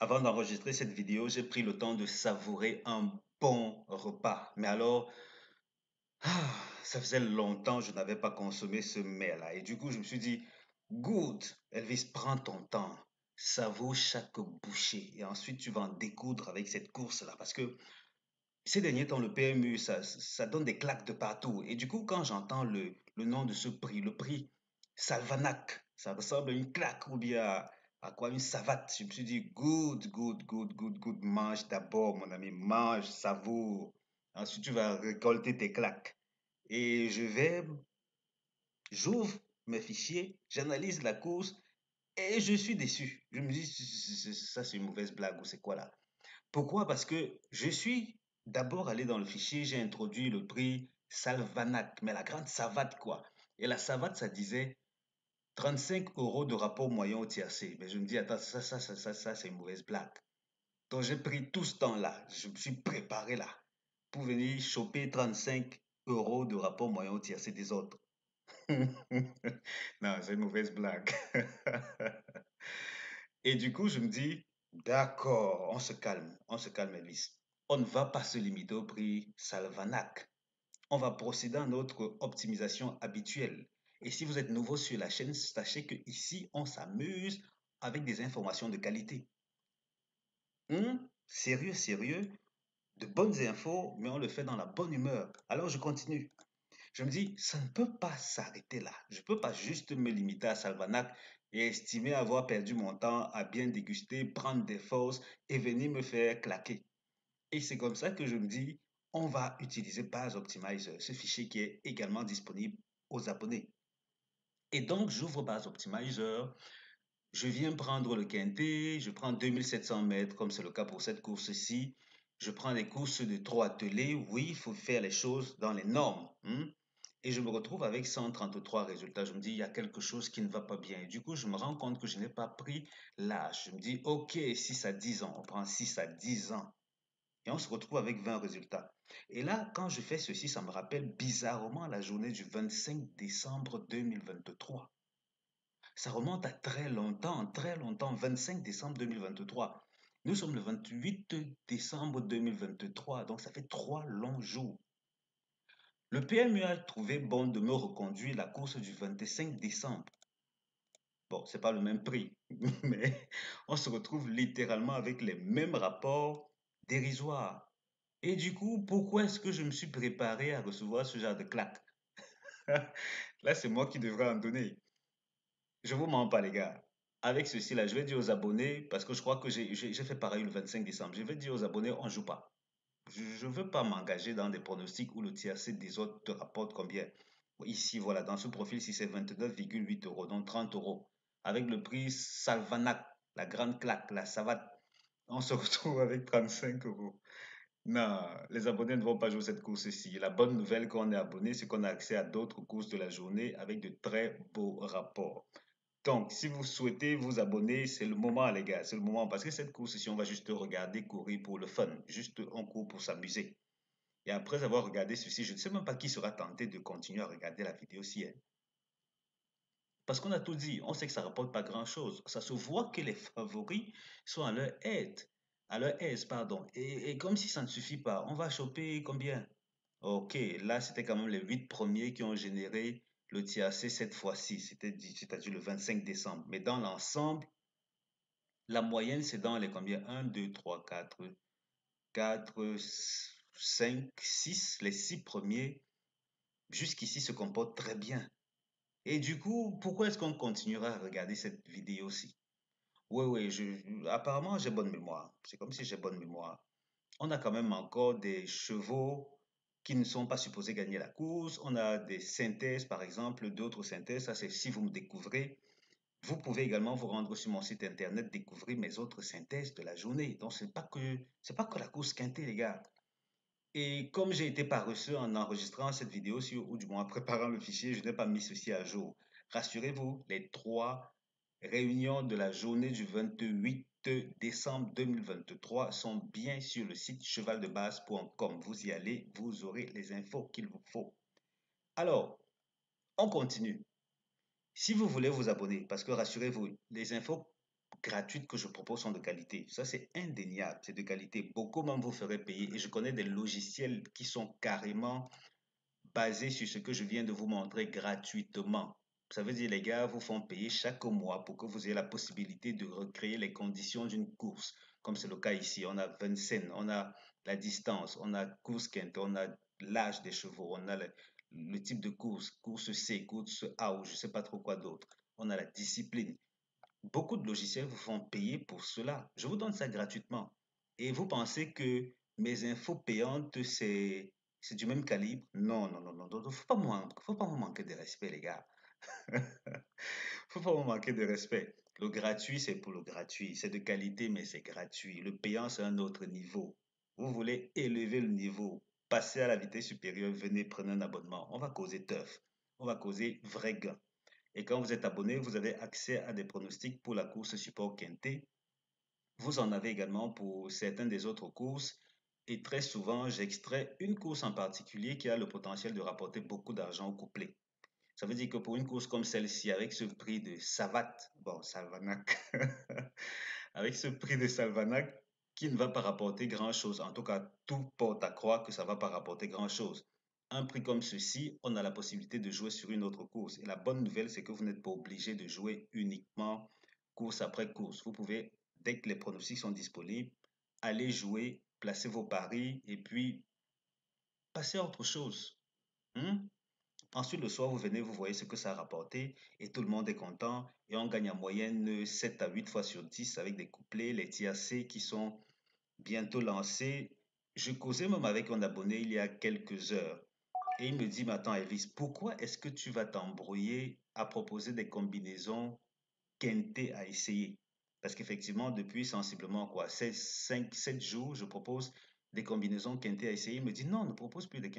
Avant d'enregistrer cette vidéo, j'ai pris le temps de savourer un bon repas. Mais alors, ça faisait longtemps que je n'avais pas consommé ce mets-là. Et du coup, je me suis dit, good, Elvis, prends ton temps. Savoure chaque bouchée. Et ensuite, tu vas en découdre avec cette course-là. Parce que ces derniers temps, le PMU, ça donne des claques de partout. Et du coup, quand j'entends le nom de ce prix, le prix Salvanac, ça ressemble à une claque ou bien à quoi? Une savate. Je me suis dit, good, good, good, good, good. Mange d'abord, mon ami, mange, savoure. Ensuite, tu vas récolter tes claques. Et j'ouvre mes fichiers, j'analyse la course et je suis déçu. Je me dis, ça c'est une mauvaise blague ou c'est quoi là? Pourquoi? Parce que je suis d'abord allé dans le fichier, j'ai introduit le prix Salvanac, mais la grande savate quoi. Et la savate, ça disait 35 € de rapport moyen au tiercé. Mais je me dis, attends, ça, c'est une mauvaise blague. Donc j'ai pris tout ce temps-là, je me suis préparé là pour venir choper 35 € de rapport moyen au tiercé des autres. Non, c'est une mauvaise blague. Et du coup, je me dis, d'accord, on se calme, Elvis. On ne va pas se limiter au prix Salvanac. On va procéder à notre optimisation habituelle. Et si vous êtes nouveau sur la chaîne, sachez que ici, on s'amuse avec des informations de qualité. Sérieux, sérieux, de bonnes infos, mais on le fait dans la bonne humeur. Alors je continue. Je me dis, ça ne peut pas s'arrêter là. Je ne peux pas juste me limiter à Salvanac et estimer avoir perdu mon temps à bien déguster, prendre des forces et venir me faire claquer. Et c'est comme ça que je me dis, on va utiliser Base Optimizer, ce fichier qui est également disponible aux abonnés. Et donc, j'ouvre Base Optimizer, je viens prendre le quintet, je prends 2700 mètres, comme c'est le cas pour cette course-ci. Je prends les courses de 3 attelés. Oui, il faut faire les choses dans les normes. Et je me retrouve avec 133 résultats. Je me dis, il y a quelque chose qui ne va pas bien. Et du coup, je me rends compte que je n'ai pas pris l'âge. Je me dis, OK, 6 à 10 ans. On prend 6 à 10 ans. Et on se retrouve avec 20 résultats. Et là, quand je fais ceci, ça me rappelle bizarrement la journée du 25 décembre 2023. Ça remonte à très longtemps, 25 décembre 2023. Nous sommes le 28 décembre 2023, donc ça fait 3 longs jours. Le PMU a trouvé bon de me reconduire la course du 25 décembre. Bon, c'est pas le même prix, mais on se retrouve littéralement avec les mêmes rapports dérisoires. Et du coup, pourquoi est-ce que je me suis préparé à recevoir ce genre de claque? Là, c'est moi qui devrais en donner. Je vous mens pas, les gars. Avec ceci là, je vais dire aux abonnés, parce que je crois que j'ai fait pareil le 25 décembre, je vais dire aux abonnés, on joue pas. Je ne veux pas m'engager dans des pronostics où le tiercé des autres te rapporte combien. Ici, voilà, dans ce profil-ci, c'est 29,8 €, donc 30 €. Avec le prix Salvanac, la grande claque, la savate, on se retrouve avec 35 €. Non, les abonnés ne vont pas jouer cette course-ci. La bonne nouvelle quand on est abonné, c'est qu'on a accès à d'autres courses de la journée avec de très beaux rapports. Donc, si vous souhaitez vous abonner, c'est le moment, les gars, c'est le moment. Parce que cette course-ci, on va juste regarder courir pour le fun. Juste, on court pour s'amuser. Et après avoir regardé ceci, je ne sais même pas qui sera tenté de continuer à regarder la vidéo si, hein. Parce qu'on a tout dit, on sait que ça ne rapporte pas grand-chose. Ça se voit que les favoris sont à leur aise, pardon. Et comme si ça ne suffit pas, on va choper combien? Ok, là, c'était quand même les 8 premiers qui ont généré le TAC cette fois-ci, c'est-à-dire le 25 décembre. Mais dans l'ensemble, la moyenne, c'est dans les combien? Un, 2, 3, 4, 5, 6. Les 6 premiers, jusqu'ici, se comportent très bien. Et du coup, pourquoi est-ce qu'on continuera à regarder cette vidéo-ci? Oui, oui, apparemment, j'ai bonne mémoire. C'est comme si j'ai bonne mémoire. On a quand même encore des chevaux qui ne sont pas supposés gagner la course. On a des synthèses, par exemple, d'autres synthèses. Ça, c'est si vous me découvrez. Vous pouvez également vous rendre sur mon site internet, découvrir mes autres synthèses de la journée. Donc, c'est pas que la course quintée, les gars. Et comme j'ai été paresseux en enregistrant cette vidéo, ou du moins en préparant le fichier, je n'ai pas mis ceci à jour. Rassurez-vous, les 3 réunions de la journée du 28 décembre 2023 sont bien sur le site chevaldebase.com. Vous y allez, vous aurez les infos qu'il vous faut. Alors, on continue. Si vous voulez vous abonner, parce que rassurez-vous, les infos gratuites que je propose sont de qualité. Ça, c'est indéniable, c'est de qualité. Beaucoup même vous feraient payer. Et je connais des logiciels qui sont carrément basés sur ce que je viens de vous montrer gratuitement. Ça veut dire, les gars vous font payer chaque mois pour que vous ayez la possibilité de recréer les conditions d'une course. Comme c'est le cas ici, on a Vincennes, on a la distance, on a course Kent, on a l'âge des chevaux, on a le type de course, course C, course A ou je ne sais pas trop quoi d'autre. On a la discipline. Beaucoup de logiciels vous font payer pour cela. Je vous donne ça gratuitement. Et vous pensez que mes infos payantes, c'est du même calibre? Non, non, non, non, non. Faut pas me manquer de respect, les gars. Faut pas me manquer de respect. Le gratuit, c'est pour le gratuit. C'est de qualité, mais c'est gratuit. Le payant, c'est un autre niveau. Vous voulez élever le niveau, passer à la vitesse supérieure, venez prendre un abonnement. On va causer teuf. On va causer vrai gain. Et quand vous êtes abonné, vous avez accès à des pronostics pour la course support Quintet. Vous en avez également pour certaines des autres courses. Et très souvent, j'extrais une course en particulier qui a le potentiel de rapporter beaucoup d'argent au couplet. Ça veut dire que pour une course comme celle-ci, avec ce prix de Savate, bon, Salvanac, avec ce prix de Salvanac qui ne va pas rapporter grand-chose, en tout cas, tout porte à croire que ça ne va pas rapporter grand-chose. Un prix comme ceci, on a la possibilité de jouer sur une autre course. Et la bonne nouvelle, c'est que vous n'êtes pas obligé de jouer uniquement course après course. Vous pouvez, dès que les pronostics sont disponibles, aller jouer, placer vos paris et puis passer à autre chose. Hmm? Ensuite, le soir, vous venez, vous voyez ce que ça a rapporté et tout le monde est content et on gagne en moyenne 7 à 8 fois sur 10 avec des couplets, les TAC qui sont bientôt lancés. Je causais même avec un abonné il y a quelques heures et il me dit, mais attends Elvis, pourquoi est-ce que tu vas t'embrouiller à proposer des combinaisons quintées à essayer? Parce qu'effectivement, depuis sensiblement quoi, 5, 7 jours, je propose des combinaisons quintées à essayer. Il me dit, non, ne propose plus de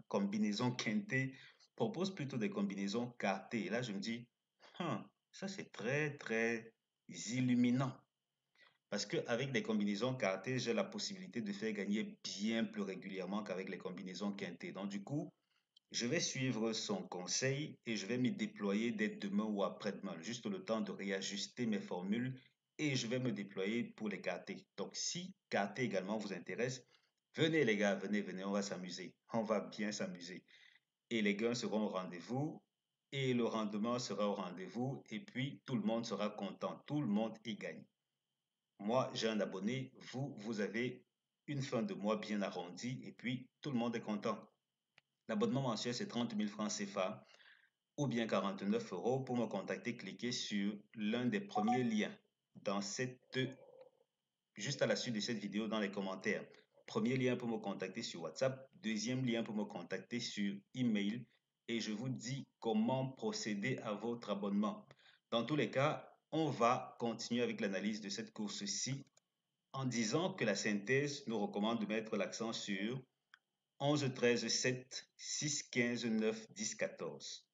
combinaisons quintées, propose plutôt des combinaisons quartées. Et là, je me dis, ça c'est très, très illuminant. Parce qu'avec des combinaisons quartées, j'ai la possibilité de faire gagner bien plus régulièrement qu'avec les combinaisons quintées. Donc, du coup, je vais suivre son conseil et je vais me déployer dès demain ou après-demain, juste le temps de réajuster mes formules et je vais me déployer pour les quartés. Donc, si quarté également vous intéresse, venez les gars, venez, venez, on va s'amuser. On va bien s'amuser. Et les gains seront au rendez-vous et le rendement sera au rendez-vous et puis tout le monde sera content. Tout le monde y gagne. Moi, j'ai un abonné, vous avez une fin de mois bien arrondie et puis tout le monde est content. L'abonnement mensuel, c'est 30 000 francs CFA ou bien 49 euros. Pour me contacter, cliquez sur l'un des premiers liens dans juste à la suite de cette vidéo dans les commentaires. Premier lien pour me contacter sur WhatsApp, deuxième lien pour me contacter sur email et je vous dis comment procéder à votre abonnement. Dans tous les cas, on va continuer avec l'analyse de cette course-ci en disant que la synthèse nous recommande de mettre l'accent sur 11, 13, 7, 6, 15, 9, 10, 14.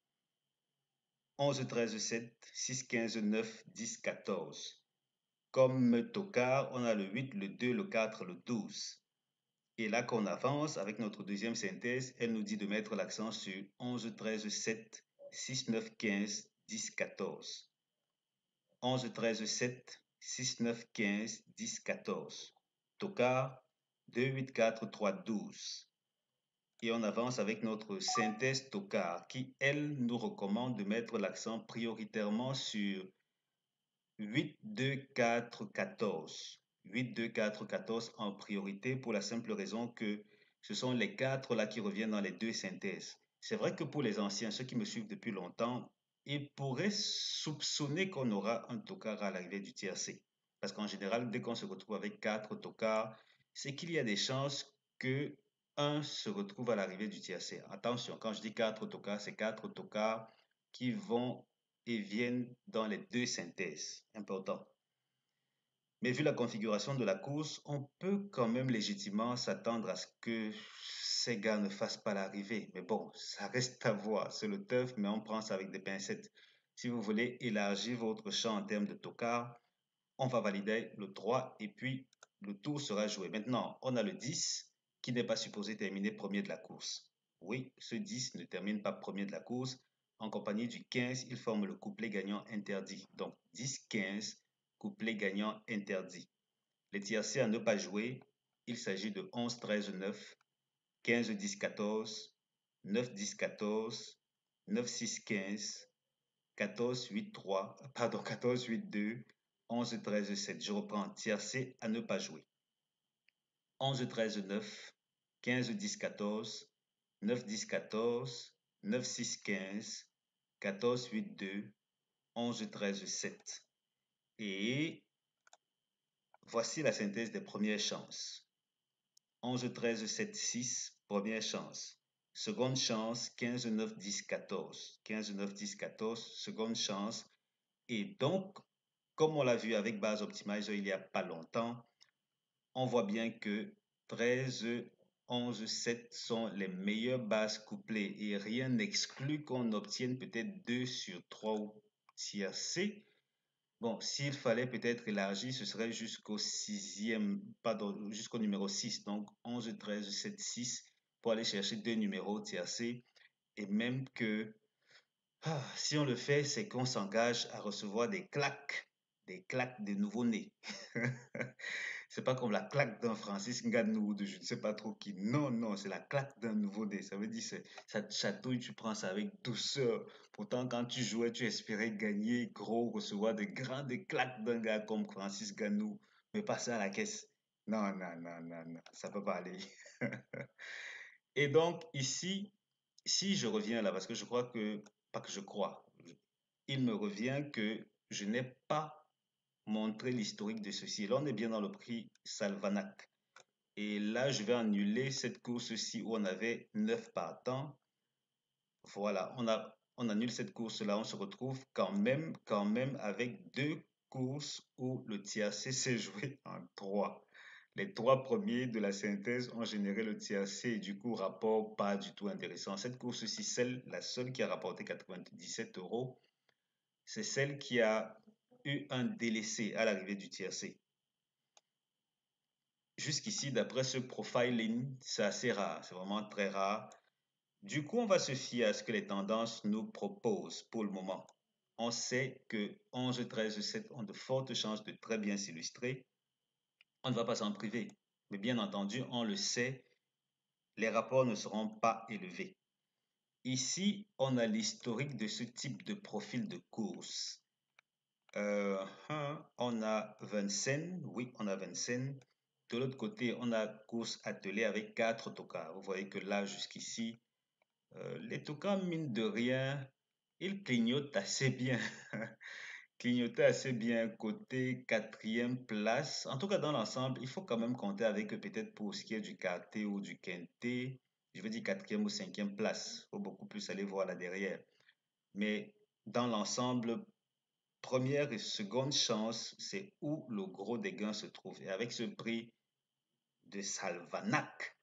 11, 13, 7, 6, 15, 9, 10, 14. Comme tocard, on a le 8, le 2, le 4, le 12. Et là qu'on avance avec notre deuxième synthèse, elle nous dit de mettre l'accent sur 11, 13, 7, 6, 9, 15, 10, 14. 11, 13, 7, 6, 9, 15, 10, 14. Tocard, 2, 8, 4, 3, 12. Et on avance avec notre synthèse tocard qui, elle, nous recommande de mettre l'accent prioritairement sur 8, 2, 4, 14. 8, 2, 4, 14 en priorité pour la simple raison que ce sont les quatre là qui reviennent dans les deux synthèses. C'est vrai que pour les anciens, ceux qui me suivent depuis longtemps, ils pourraient soupçonner qu'on aura un tocard à l'arrivée du tiercé. Parce qu'en général, dès qu'on se retrouve avec quatre tocards, c'est qu'il y a des chances que un se retrouve à l'arrivée du tiercé. Attention, quand je dis quatre tocards, c'est quatre tocards qui vont et viennent dans les deux synthèses. Important. Mais vu la configuration de la course, on peut quand même légitimement s'attendre à ce que ces gars ne fassent pas l'arrivée. Mais bon, ça reste à voir. C'est le teuf, mais on prend ça avec des pincettes. Si vous voulez élargir votre champ en termes de tocard, on va valider le 3 et puis le tour sera joué. Maintenant, on a le 10 qui n'est pas supposé terminer premier de la course. Oui, ce 10 ne termine pas premier de la course. En compagnie du 15, il forme le couplet gagnant interdit. Donc 10-15 couplets gagnants interdits. Les tiercés à ne pas jouer, il s'agit de 11, 13, 9, 15, 10, 14, 9, 10, 14, 9, 6, 15, 14, 8, 3, pardon, 14, 8, 2, 11, 13, 7. Je reprends, tiercé à ne pas jouer. 11, 13, 9, 15, 10, 14, 9, 10, 14, 9, 6, 15, 14, 8, 2, 11, 13, 7. Et voici la synthèse des premières chances. 11, 13, 7, 6, première chance. Seconde chance, 15, 9, 10, 14. 15, 9, 10, 14, seconde chance. Et donc, comme on l'a vu avec Base Optimizer il n'y a pas longtemps, on voit bien que 13, 11, 7 sont les meilleures bases couplées et rien n'exclut qu'on obtienne peut-être 2 sur 3 ou tiercé. Bon, s'il fallait peut-être élargir, ce serait jusqu'au sixième, pardon, jusqu'au numéro 6. Donc 11, 13, 7, 6 pour aller chercher deux numéros tiercés. Et même que si on le fait, c'est qu'on s'engage à recevoir des claques de nouveau-nés. C'est pas comme la claque d'un Francis Ngannou ou de je ne sais pas trop qui. Non, non, c'est la claque d'un nouveau-né. Ça veut dire ça te chatouille, tu prends ça avec douceur. Pourtant, quand tu jouais, tu espérais gagner gros, recevoir de grandes claques d'un gars comme Francis Ngannou, mais pas ça à la caisse. Non, non, non, non, non, ça peut pas aller. Et donc, ici, si je reviens là, parce que je crois que, pas que je crois, il me revient que je n'ai pas montré l'historique de ceci. Là, on est bien dans le prix Salvanac. Et là, je vais annuler cette course-ci où on avait 9 partants. Voilà, on annule cette course-là. On se retrouve quand même avec deux courses où le tiercé s'est joué en 3. Les trois premiers de la synthèse ont généré le tiercé et du coup, rapport pas du tout intéressant. Cette course-ci, la seule qui a rapporté 97 euros, c'est celle qui a eu un délaissé à l'arrivée du tiercé. Jusqu'ici, d'après ce profiling, c'est assez rare, c'est vraiment très rare. Du coup, on va se fier à ce que les tendances nous proposent pour le moment. On sait que 11, 13, 7 ont de fortes chances de très bien s'illustrer. On ne va pas s'en priver. Mais bien entendu, on le sait, les rapports ne seront pas élevés. Ici, on a l'historique de ce type de profil de course. On a Vincennes, oui, on a Vincennes. De l'autre côté, on a course attelée avec 4 tokas. Vous voyez que là, jusqu'ici, les tokas, mine de rien, ils clignotent assez bien. Clignotaient assez bien côté quatrième place. En tout cas, dans l'ensemble, il faut quand même compter avec peut-être pour ce qui est du quarté ou du quinté, je veux dire quatrième ou cinquième place. Il faut beaucoup plus aller voir là derrière. Mais dans l'ensemble, première et seconde chance, c'est où le gros des gains se trouve. Et avec ce prix de Salvanac,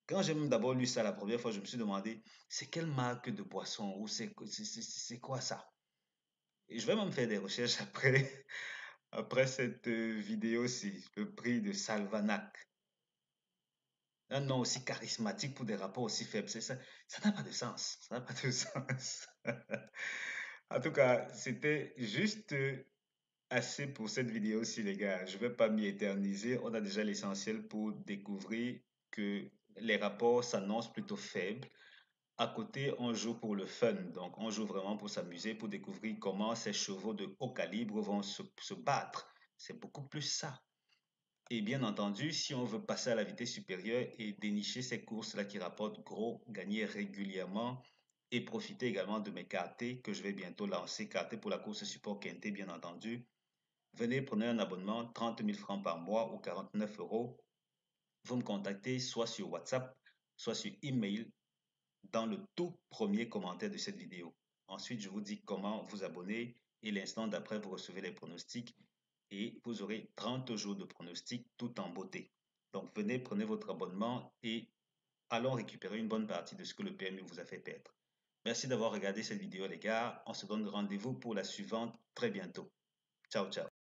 quand j'ai même d'abord lu ça la première fois, je me suis demandé, c'est quelle marque de boisson ou c'est quoi ça? Et je vais même faire des recherches après, après cette vidéo-ci, le prix de Salvanac. Un nom aussi charismatique pour des rapports aussi faibles, c'est ça, ça n'a pas de sens. Ça n'a pas de sens. En tout cas, c'était juste assez pour cette vidéo-ci, les gars. Je ne vais pas m'y éterniser. On a déjà l'essentiel pour découvrir que les rapports s'annoncent plutôt faibles. À côté, on joue pour le fun. Donc, on joue vraiment pour s'amuser, pour découvrir comment ces chevaux de haut calibre vont se battre. C'est beaucoup plus ça. Et bien entendu, si on veut passer à la vitesse supérieure et dénicher ces courses-là qui rapportent gros, gagner régulièrement et profiter également de mes quartés que je vais bientôt lancer, quartés pour la course support quinté, bien entendu. Venez, prenez un abonnement, 30 000 francs par mois ou 49 euros. Vous me contactez soit sur WhatsApp, soit sur email dans le tout premier commentaire de cette vidéo. Ensuite, je vous dis comment vous abonner et l'instant d'après, vous recevez les pronostics et vous aurez 30 jours de pronostics tout en beauté. Donc, venez, prenez votre abonnement et allons récupérer une bonne partie de ce que le PMU vous a fait perdre. Merci d'avoir regardé cette vidéo, les gars. On se donne rendez-vous pour la suivante très bientôt. Ciao, ciao.